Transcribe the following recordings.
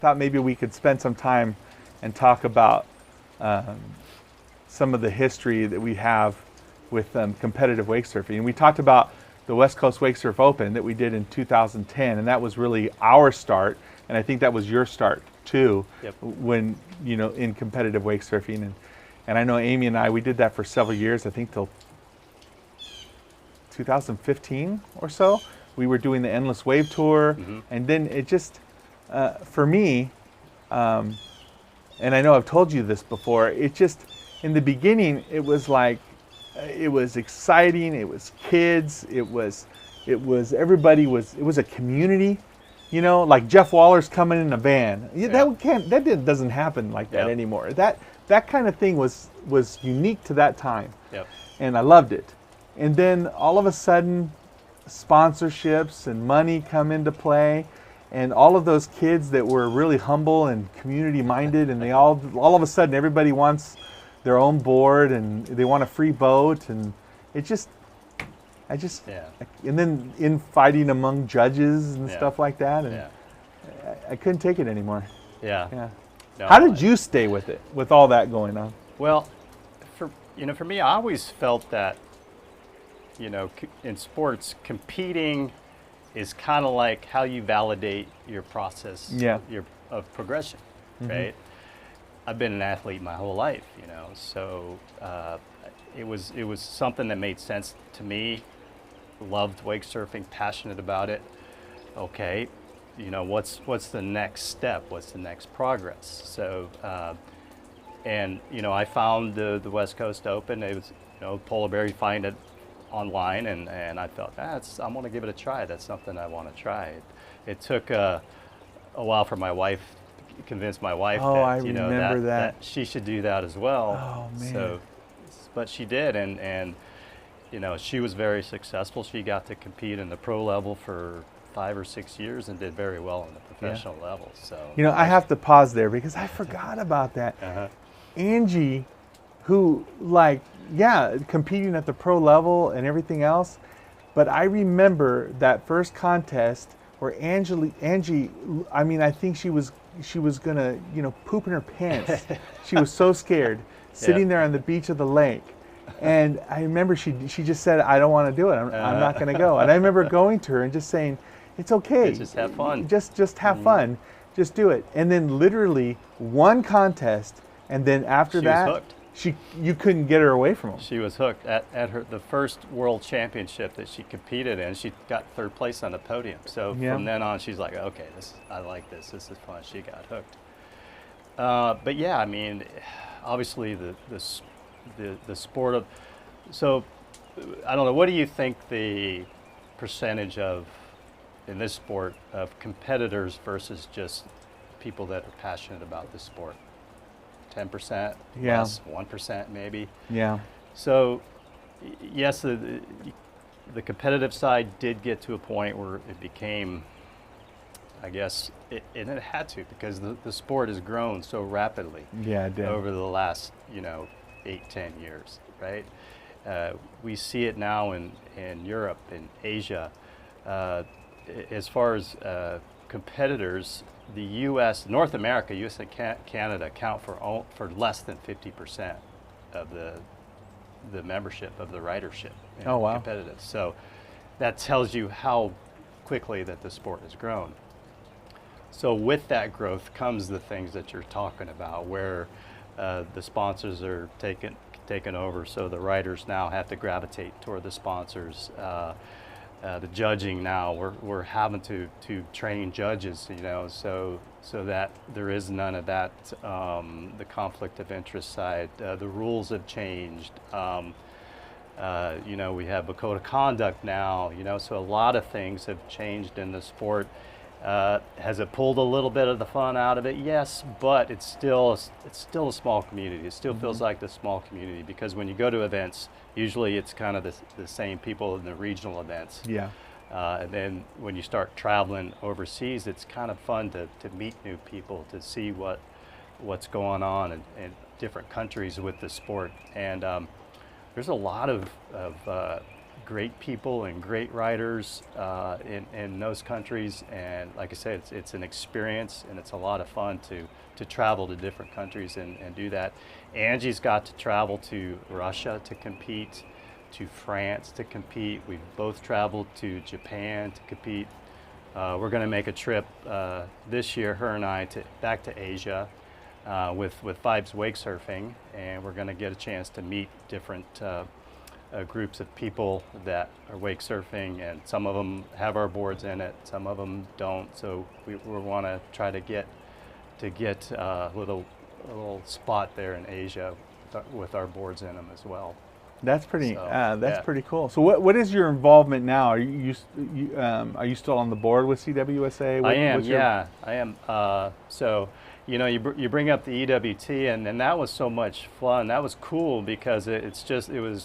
thought maybe we could spend some time and talk about some of the history that we have with competitive wake surfing. And we talked about the West Coast Wake Surf Open that we did in 2010, and that was really our start, and I think that was your start too. Yep. When, you know, in competitive wake surfing. And I know Amy and I, we did that for several years, I think till 2015 or so. We were doing the Endless Wave Tour, and then it just, for me, and I know I've told you this before, it just, in the beginning, it was like, it was exciting, it was kids, it was everybody was, it was a community, you know, like Jeff Waller's coming in a van. That doesn't happen like that anymore. That kind of thing was unique to that time. Yep. And I loved it. And then all of a sudden, sponsorships and money come into play, and all of those kids that were really humble and community minded, and they all of a sudden everybody wants their own board and they want a free boat, and it just, and then infighting among judges and stuff like that, and I couldn't take it anymore. Yeah. No, how did you stay with it, with all that going on? Well, for me, I always felt that, you know, in sports, competing is kind of like how you validate your process of progression, right? I've been an athlete my whole life, you know, so it was something that made sense to me. Loved wake surfing, passionate about it. Okay, you know, what's the next step? What's the next progress? So, and you know, I found the West Coast Open. It was, you know, Polar Bear, you find it online, and I felt I'm going to give it a try. That's something I want to try. It took a while for my wife to convince my wife that, you know, that she should do that as well. Oh man! So, but she did, and you know, she was very successful. She got to compete in the pro level for 5 or 6 years and did very well in the professional level. So, you know, I have to pause there because I forgot about that. Angie, who competing at the pro level and everything else, but I remember that first contest where Angie, I mean, I think she was gonna, you know, poop in her pants. She was so scared, sitting there on the beach of the lake. And I remember she just said, I don't want to do it. I'm not going to go. And I remember going to her and just saying, it's okay. Just have fun. Just have fun. Just do it. And then literally one contest, and then after that, was hooked. You couldn't get her away from him. She was hooked at the first world championship that she competed in. She got 3rd place on the podium. So from then on, she's like, okay, I like this. This is fun. She got hooked. But yeah, I mean, obviously the sport of, so I don't know, what do you think the percentage of, in this sport, of competitors versus just people that are passionate about the sport? 10%? Less, 1% maybe? Yeah. So yes, the competitive side did get to a point where it became, I guess, and it had to, because the sport has grown so rapidly over the last, you know, 8-10 years, right? We see it now in Europe, in Asia. As far as competitors, the U.S., North America, U.S. and Canada account for less than 50% of the membership, of the ridership in competitive. So that tells you how quickly that the sport has grown. So with that growth comes the things that you're talking about, where the sponsors are taken over, so the riders now have to gravitate toward the sponsors. The judging now, we're having to train judges, you know, so that there is none of that, the conflict of interest side. The rules have changed. You know, we have a code of conduct now, you know, so a lot of things have changed in the sport. Has it pulled a little bit of the fun out of it? Yes, but it's still a small community. It still feels like the small community, because when you go to events, usually it's kind of the same people in the regional events. Yeah. And then when you start traveling overseas, it's kind of fun to meet new people, to see what's going on in different countries with the sport. And there's a lot of great people and great riders in those countries, and like I said, it's an experience, and it's a lot of fun to travel to different countries and do that. Angie's got to travel to Russia to compete, to France to compete. We've both traveled to Japan to compete. We're going to make a trip this year, her and I, back to Asia with Vibes Wakesurfing, and we're going to get a chance to meet different groups of people that are wake surfing, and some of them have our boards in it, some of them don't. So we want to try to get a little spot there in Asia with our boards in them as well. That's pretty. Pretty cool. So what is your involvement now? Are you still on the board with CWSA? I am. So you bring up the EWT, and that was so much fun. That was cool because it was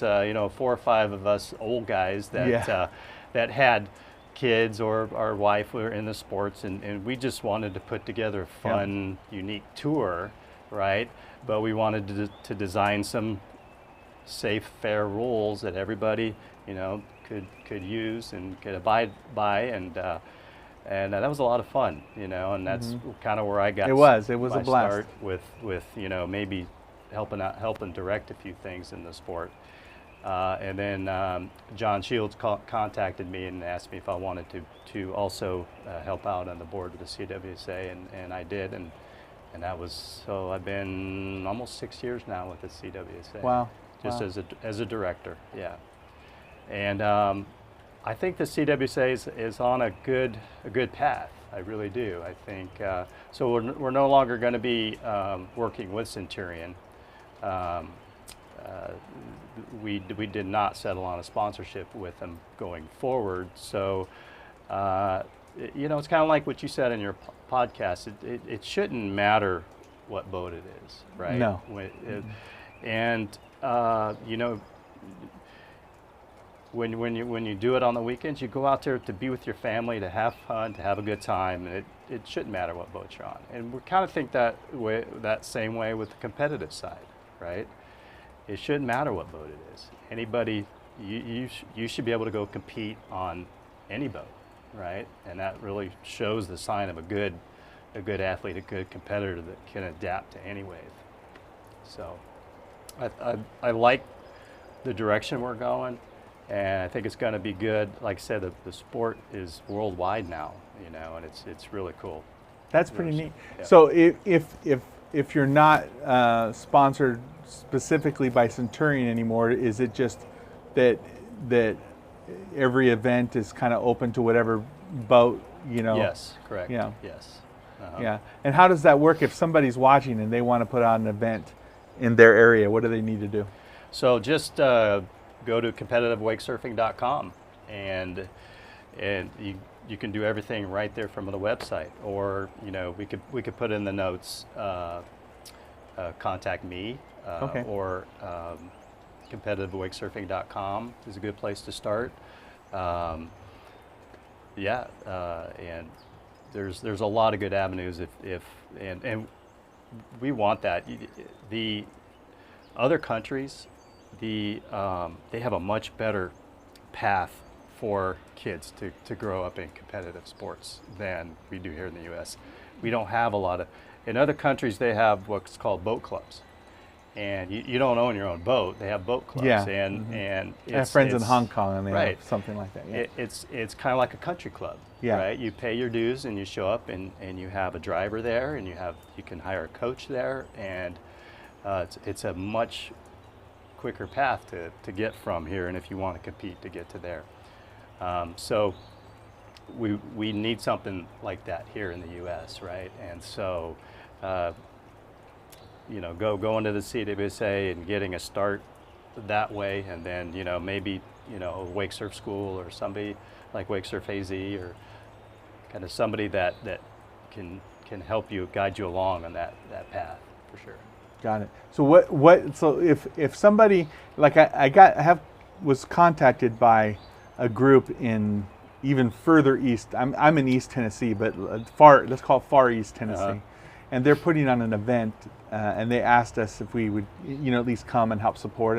4 or 5 of us old guys that that had kids or our wife were in the sports, and we just wanted to put together a fun, unique tour, right? But we wanted to design some safe, fair rules that everybody could use and could abide by, and that was a lot of fun, and that's kind of where I got. It was a blast. Start with maybe helping direct a few things in the sport, and then John Shields contacted me and asked me if I wanted to also help out on the board with the CWSA, and I did, and that was, so I've been almost 6 years now with the CWSA. Wow. Just as a director, yeah. And I think the CWSA is on a good path. I really do. I think so. We're no longer going to be working with Centurion. We did not settle on a sponsorship with them going forward. So it's kind of like what you said in your podcast. It shouldn't matter what boat it is, right? No. And when you do it on the weekends, you go out there to be with your family, to have fun, to have a good time, and it shouldn't matter what boat you're on. And we kind of think that same way with the competitive side, right? It shouldn't matter what boat it is. Anybody, you should be able to go compete on any boat, right? And that really shows the sign of a good athlete, a good competitor that can adapt to any wave. So I like the direction we're going, and I think it's going to be good. Like I said, the sport is worldwide now, and it's really cool. That's pretty neat. Yeah. So if you're not sponsored specifically by Centurion anymore, is it just that every event is kind of open to whatever boat, Yes, correct. Yeah. Yes. Yeah. And how does that work if somebody's watching and they want to put on an event in their area? What do they need to do? So just go to competitivewakesurfing.com, and you can do everything right there from the website. Or we could put in the notes, contact me, or competitivewakesurfing.com is a good place to start. And there's a lot of good avenues and we want that. The other countries, they have a much better path for kids to grow up in competitive sports than we do here in the U.S. We don't have a lot of. In other countries, they have what's called boat clubs, and you don't own your own boat. They have boat clubs, and I have friends in Hong Kong, and they have something like that. Yeah. It's kind of like a country club, right? You pay your dues, and you show up, and you have a driver there, and you can hire a coach there, and it's a much quicker path to get from here, and if you want to compete, to get to there. So we need something like that here in the U.S., right? And so going to the CWSA and getting a start that way, and then maybe a wake surf school or somebody like Wake Surf AZ, or kind of somebody that can help you, guide you along on that path for sure. Got it. So so if somebody, like I was contacted by a group in even further east. I'm in East Tennessee, but let's call it far East Tennessee, and they're putting on an event, and they asked us if we would at least come and help support,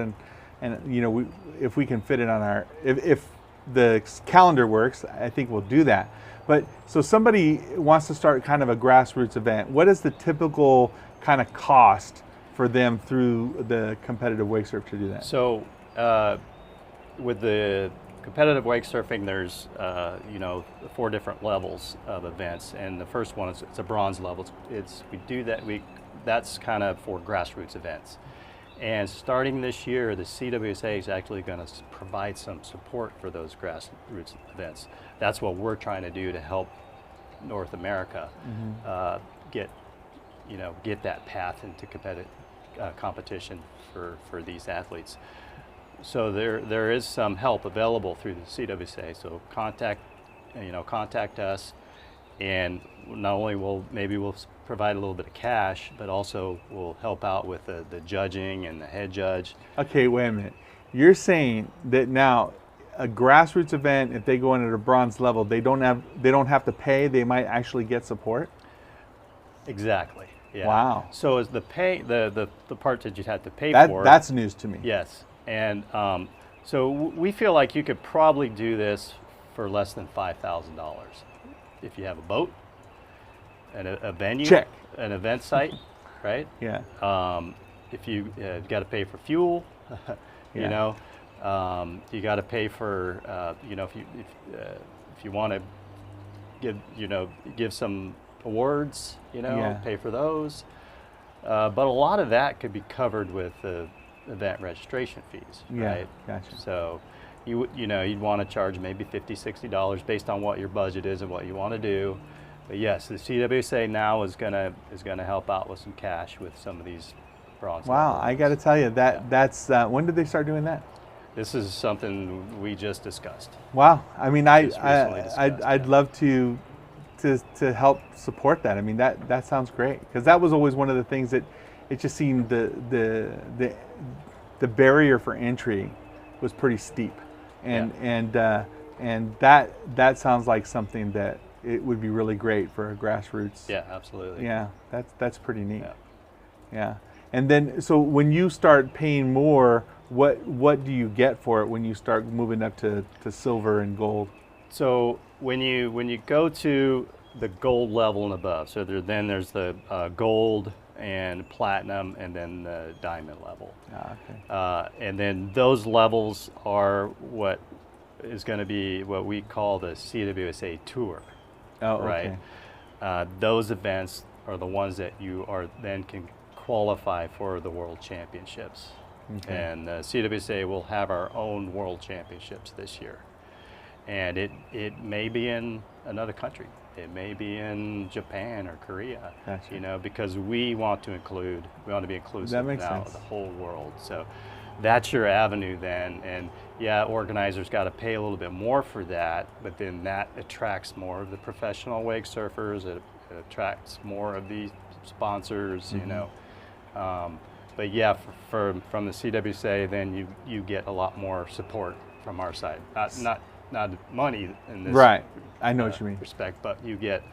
and if we can fit it on our, if the calendar works, I think we'll do that. But so somebody wants to start kind of a grassroots event. What is the typical kind of cost for them through the competitive wake surf to do that? So with the competitive wake surfing, there's 4 different levels of events, and the first one is it's a bronze level. That's kind of for grassroots events. And starting this year, the CWSA is actually going to provide some support for those grassroots events. That's what we're trying to do to help North America get that path into competitive competition for these athletes. So there is some help available through the CWSA. So contact us, and not only we'll provide a little bit of cash, but also we'll help out with the judging and the head judge. Okay, wait a minute. You're saying that now a grassroots event, if they go in at a bronze level, they don't have to pay. They might actually get support. Exactly. Yeah. Wow. So is the part that you'd have to pay for? That's news to me. Yes, and so we feel like you could probably do this for less than $5,000 if you have a boat and a venue, check, an event site, right? Yeah. If you got to pay for fuel, you got to pay for if you want to give some awards, pay for those. But a lot of that could be covered with the event registration fees, right? Gotcha. So you'd want to charge maybe $50, $60 based on what your budget is and what you want to do. But yes, the CWSA now is gonna help out with some cash with some of these bronze. Wow, I got to tell you that's when did they start doing that? This is something we just discussed. Wow, I mean, I'd love to help support that. I mean, that sounds great, because that was always one of the things that it just seemed the barrier for entry was pretty steep, and that sounds like something that it would be really great for a grassroots. Yeah, absolutely. Yeah, that's pretty neat. Yeah. And then, so when you start paying more, what do you get for it when you start moving up to silver and gold? So when you go to the gold level and above, so there's the gold and platinum, and then the diamond level. Okay. And then those levels are what is going to be what we call the CWSA Tour. Oh, right. Okay. Those events are the ones that you then can qualify for the World Championships. Okay. And CWSA will have our own World Championships this year. And it may be in another country. It may be in Japan or Korea. Gotcha. Because we want to be inclusive that makes now sense. of the whole world. So that's your avenue then. And yeah, organizers got to pay a little bit more for that, but then that attracts more of the professional wake surfers. It attracts more of the sponsors, But yeah, from the CWSA, then you get a lot more support from our side. Not money in this right. I know what you mean. respect, but you get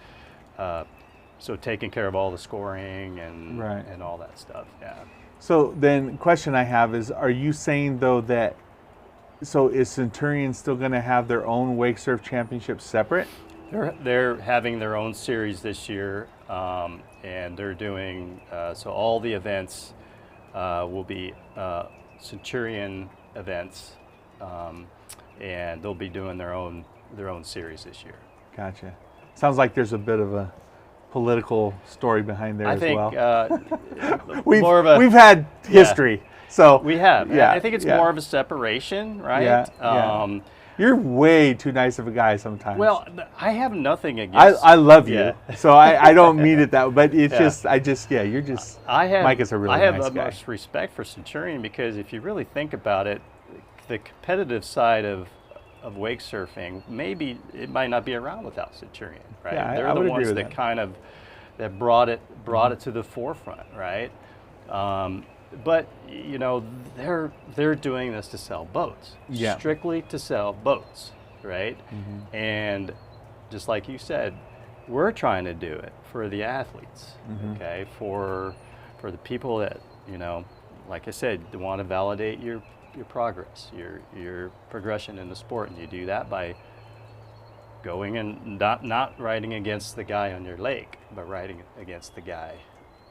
so taking care of all the scoring and all that stuff. Yeah. So then, question I have is: are you saying though that is Centurion still going to have their own wake surf championship separate? They're having their own series this year, and they're doing so all the events will be Centurion events, and they'll be doing their own series this year. Gotcha. Sounds like there's a bit of a political story behind there as well. We've had history, so we have. Yeah, I think it's more of a separation, right? Yeah. You're way too nice of a guy sometimes. Well, I have nothing against. I love you, so I don't mean it that way. But it's you're just. Mike is a really nice guy. I have utmost respect for Centurion, because if you really think about it, the competitive side of wake surfing, maybe it might not be around without Centurion, right? Yeah, They're the ones that kind of brought it to the forefront, right? But they're doing this to sell boats, strictly to sell boats, right? Mm-hmm. And just like you said, we're trying to do it for the athletes, okay? For the people that like I said, want to validate your progress, your progression in the sport, and you do that by going and not riding against the guy on your lake, but riding against the guy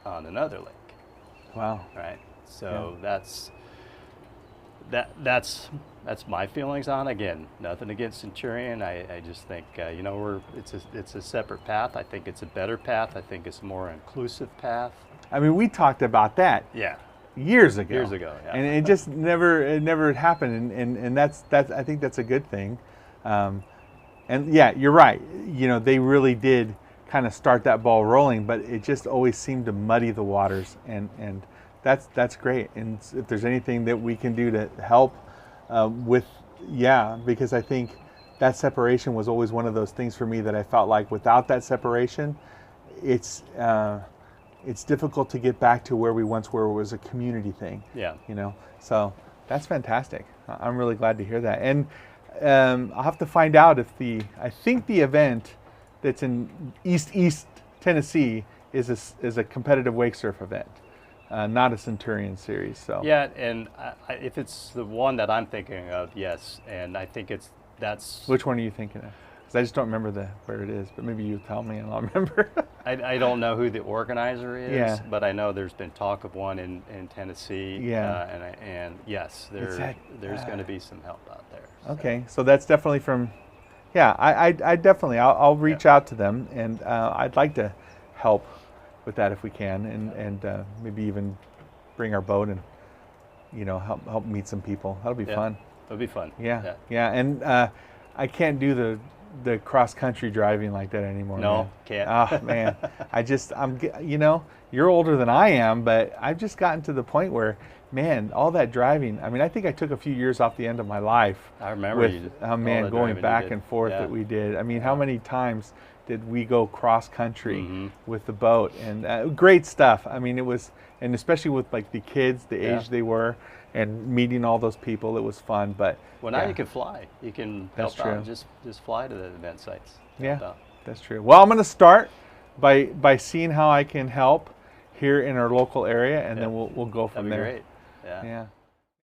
on another lake. Wow. Right. So that's my feelings on it. Again, nothing against Centurion. I just think you know, it's a separate path. I think it's a better path. I think it's a more inclusive path. I mean, we talked about that. Yeah. Years ago. Years ago, yeah. And it just never happened, and that's I think that's a good thing. And yeah, you're right. You know, they really did kind of start that ball rolling, but it just always seemed to muddy the waters, and that's great. And if there's anything that we can do to help with, because I think that separation was always one of those things for me that I felt like without that separation, it's difficult to get back to where we once were. It was a community thing. Yeah. You know, so that's fantastic. I'm really glad to hear that. And I'll have to find out if I think the event that's in East Tennessee is a competitive wake surf event, not a Centurion series. So yeah, and if it's the one that I'm thinking of, yes, and I think that's. Which one are you thinking of? Because I just don't remember where it is, but maybe you tell me and I'll remember. I don't know who the organizer is, Yeah. but I know there's been talk of one in Tennessee. Yeah. And yes, there's going to be some help out there. So. Okay, so that's definitely from. Yeah, I definitely I'll reach out to them, and I'd like to help with that if we can, and maybe even bring our boat and help meet some people. That'll be fun. It'll be fun. Yeah. And I can't do the cross country driving like that anymore. No, man. can't. Oh man, you're older than I am, but I've just gotten to the point where, man, all that driving. I mean, I think I took a few years off the end of my life. I remember with going back and forth that we did. I mean, how many times did we go cross country with the boat? And great stuff. I mean, it was, and especially with like the kids, the age they were, and meeting all those people, it was fun. But well, now you can fly. You can help That's true. out. Just fly to the event sites. Yeah, that's true. Well, I'm going to start by seeing how I can help here in our local area, and then we'll go from That'd be there. great. Yeah.